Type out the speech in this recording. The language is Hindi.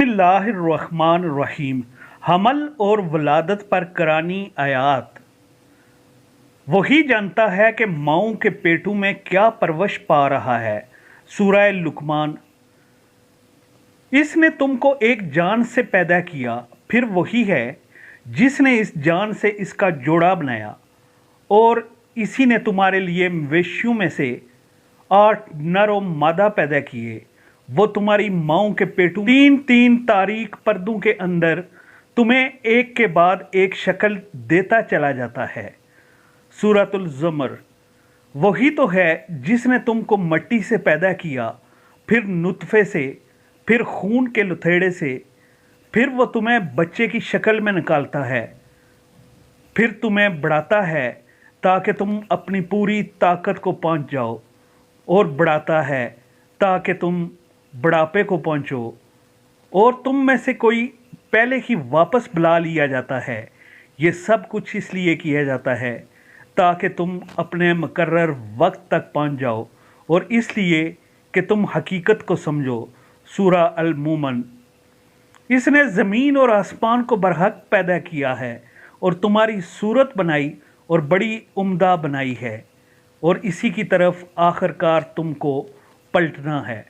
बिस्मिल्लाहिर्रहमानिर्रहीम। हमल और वलादत पर करानी आयात। वही जानता है कि माओं के पेटों में क्या परवश पा रहा है। सूरह लुकमान। इसने तुमको एक जान से पैदा किया, फिर वही है जिसने इस जान से इसका जोड़ा बनाया, और इसी ने तुम्हारे लिए मवेशियों में से 8 नर और मादा पैदा किए। वो तुम्हारी माओं के पेटों तीन तीन तारीख पर्दों के अंदर तुम्हें एक के बाद एक शक्ल देता चला जाता है। सूरतुल ज़ुमर। वही तो है जिसने तुमको मट्टी से पैदा किया, फिर नुतफ़े से, फिर खून के लुथेड़े से, फिर वो तुम्हें बच्चे की शक्ल में निकालता है, फिर तुम्हें बढ़ाता है ताकि तुम अपनी पूरी ताकत को पहुंच जाओ, और बढ़ाता है ताकि तुम बुढ़ापे को पहुंचो, और तुम में से कोई पहले ही वापस बुला लिया जाता है। ये सब कुछ इसलिए किया जाता है ताकि तुम अपने मुकर्रर वक्त तक पहुंच जाओ, और इसलिए कि तुम हकीकत को समझो। सूरह अल-मोमन। इसने ज़मीन और आसमान को बरहक पैदा किया है और तुम्हारी सूरत बनाई और बड़ी उम्दा बनाई है, और इसी की तरफ आखिरकार तुमको पलटना है।